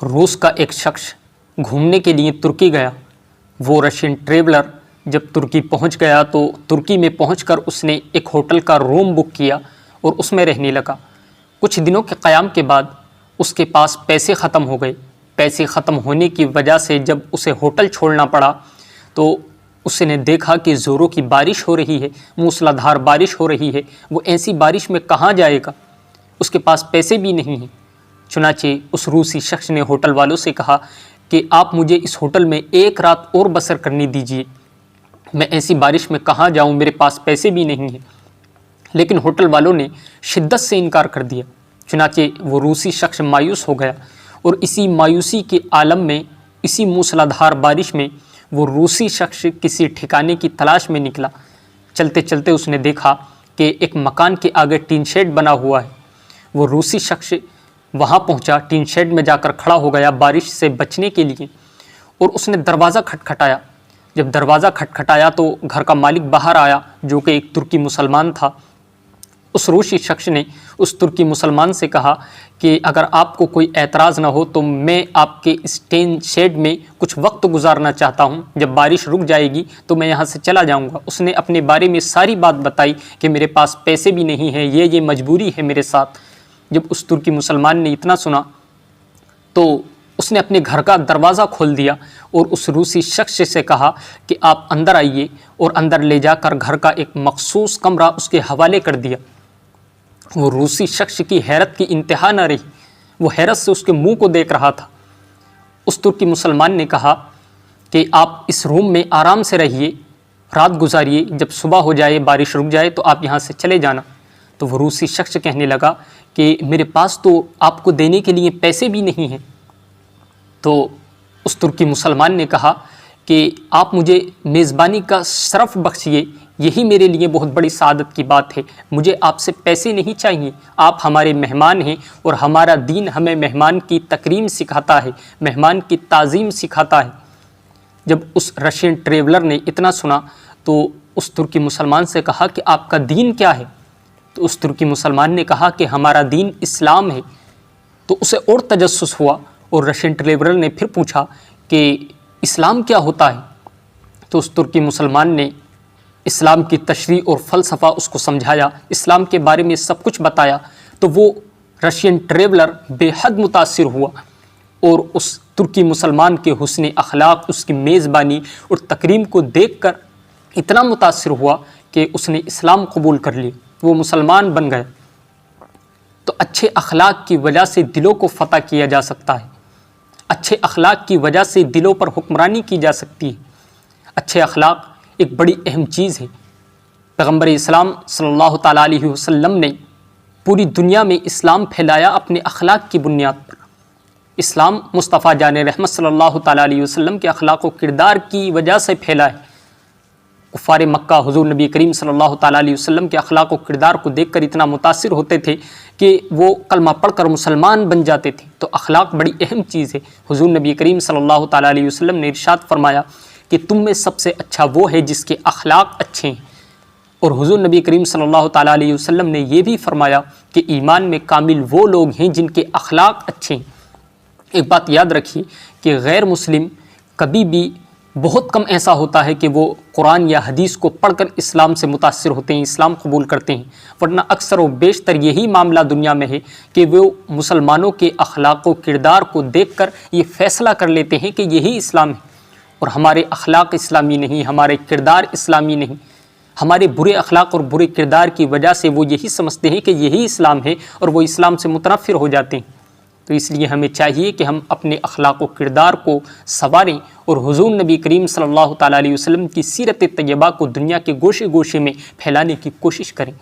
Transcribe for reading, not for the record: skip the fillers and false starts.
روس کا ایک شخص گھومنے کے لیے ترکی گیا۔ وہ رشین ٹریولر جب ترکی پہنچ گیا تو ترکی میں پہنچ کر اس نے ایک ہوٹل کا روم بک کیا اور اس میں رہنے لگا۔ کچھ دنوں کے قیام کے بعد اس کے پاس پیسے ختم ہو گئے۔ پیسے ختم ہونے کی وجہ سے جب اسے ہوٹل چھوڑنا پڑا تو اس نے دیکھا کہ زوروں کی بارش ہو رہی ہے، موسلا دھار بارش ہو رہی ہے۔ وہ ایسی بارش میں کہاں جائے گا؟ اس کے پاس پیسے بھی نہیں ہیں۔ چنانچہ اس روسی شخص نے ہوٹل والوں سے کہا کہ آپ مجھے اس ہوٹل میں ایک رات اور بسر کرنے دیجیے، میں ایسی بارش میں کہاں جاؤں، میرے پاس پیسے بھی نہیں ہیں۔ لیکن ہوٹل والوں نے شدت سے انکار کر دیا۔ چنانچہ وہ روسی شخص مایوس ہو گیا اور اسی مایوسی کے عالم میں، اسی موسلا دھار بارش میں وہ روسی شخص کسی ٹھکانے کی تلاش میں نکلا۔ چلتے چلتے اس نے دیکھا کہ ایک مکان کے آگے ٹین شیڈ بنا ہوا ہے۔ وہ روسی شخص وہاں پہنچا، ٹین شیڈ میں جا کر کھڑا ہو گیا بارش سے بچنے کے لیے، اور اس نے دروازہ کھٹکھٹایا۔ جب دروازہ کھٹکھٹایا تو گھر کا مالک باہر آیا جو کہ ایک ترکی مسلمان تھا۔ اس روسی شخص نے اس ترکی مسلمان سے کہا کہ اگر آپ کو کوئی اعتراض نہ ہو تو میں آپ کے اس ٹین شیڈ میں کچھ وقت گزارنا چاہتا ہوں، جب بارش رک جائے گی تو میں یہاں سے چلا جاؤں گا۔ اس نے اپنے بارے میں ساری بات بتائی کہ میرے پاس پیسے بھی نہیں ہیں، یہ مجبوری ہے میرے ساتھ۔ جب اس ترکی مسلمان نے اتنا سنا تو اس نے اپنے گھر کا دروازہ کھول دیا اور اس روسی شخص سے کہا کہ آپ اندر آئیے، اور اندر لے جا کر گھر کا ایک مخصوص کمرہ اس کے حوالے کر دیا۔ وہ روسی شخص کی حیرت کی انتہا نہ رہی، وہ حیرت سے اس کے منہ کو دیکھ رہا تھا۔ اس ترکی مسلمان نے کہا کہ آپ اس روم میں آرام سے رہیے، رات گزاریے، جب صبح ہو جائے، بارش رک جائے تو آپ یہاں سے چلے جانا۔ تو وہ روسی شخص کہنے لگا کہ میرے پاس تو آپ کو دینے کے لیے پیسے بھی نہیں ہیں۔ تو اس ترکی مسلمان نے کہا کہ آپ مجھے میزبانی کا شرف بخشیے، یہی میرے لیے بہت بڑی سعادت کی بات ہے، مجھے آپ سے پیسے نہیں چاہیے، آپ ہمارے مہمان ہیں اور ہمارا دین ہمیں مہمان کی تکریم سکھاتا ہے، مہمان کی تعظیم سکھاتا ہے۔ جب اس رشین ٹریولر نے اتنا سنا تو اس ترکی مسلمان سے کہا کہ آپ کا دین کیا ہے؟ تو اس ترکی مسلمان نے کہا کہ ہمارا دین اسلام ہے۔ تو اسے اور تجسس ہوا اور رشین ٹریولر نے پھر پوچھا کہ اسلام کیا ہوتا ہے؟ تو اس ترکی مسلمان نے اسلام کی تشریح اور فلسفہ اس کو سمجھایا، اسلام کے بارے میں سب کچھ بتایا۔ تو وہ رشین ٹریولر بے حد متاثر ہوا اور اس ترکی مسلمان کے حسن اخلاق، اس کی میزبانی اور تکریم کو دیکھ کر اتنا متاثر ہوا کہ اس نے اسلام قبول کر لی، وہ مسلمان بن گیا۔ تو اچھے اخلاق کی وجہ سے دلوں کو فتح کیا جا سکتا ہے، اچھے اخلاق کی وجہ سے دلوں پر حکمرانی کی جا سکتی ہے۔ اچھے اخلاق ایک بڑی اہم چیز ہے۔ پیغمبر اسلام صلی اللہ تعالیٰ علیہ وسلم نے پوری دنیا میں اسلام پھیلایا اپنے اخلاق کی بنیاد پر۔ اسلام مصطفیٰ جان رحمت صلی اللہ تعالیٰ علیہ وسلم کے اخلاق و کردار کی وجہ سے پھیلا ہے۔ کفار مکہ حضور نبی کریم صلی اللہ تعالیٰ علیہ وسلم کے اخلاق و کردار کو دیکھ کر اتنا متاثر ہوتے تھے کہ وہ کلمہ پڑھ کر مسلمان بن جاتے تھے۔ تو اخلاق بڑی اہم چیز ہے۔ حضور نبی کریم صلی اللہ تعالیٰ علیہ وسلم نے ارشاد فرمایا کہ تم میں سب سے اچھا وہ ہے جس کے اخلاق اچھے ہیں، اور حضور نبی کریم صلی اللہ تعالیٰ علیہ وسلم نے یہ بھی فرمایا کہ ایمان میں کامل وہ لوگ ہیں جن کے اخلاق اچھے ہیں۔ ایک بات یاد رکھیے کہ غیر مسلم کبھی بھی بہت کم ایسا ہوتا ہے کہ وہ قرآن یا حدیث کو پڑھ کر اسلام سے متاثر ہوتے ہیں، اسلام قبول کرتے ہیں، ورنہ اکثر و بیشتر یہی معاملہ دنیا میں ہے کہ وہ مسلمانوں کے اخلاق و کردار کو دیکھ کر یہ فیصلہ کر لیتے ہیں کہ یہی اسلام ہے، اور ہمارے اخلاق اسلامی نہیں، ہمارے کردار اسلامی نہیں، ہمارے برے اخلاق اور برے کردار کی وجہ سے وہ یہی سمجھتے ہیں کہ یہی اسلام ہے اور وہ اسلام سے متنفر ہو جاتے ہیں۔ تو اس لیے ہمیں چاہیے کہ ہم اپنے اخلاق و کردار کو سنواریں اور حضور نبی کریم صلی اللہ تعالیٰ علیہ وسلم کی سیرت طیبہ کو دنیا کے گوشے گوشے میں پھیلانے کی کوشش کریں۔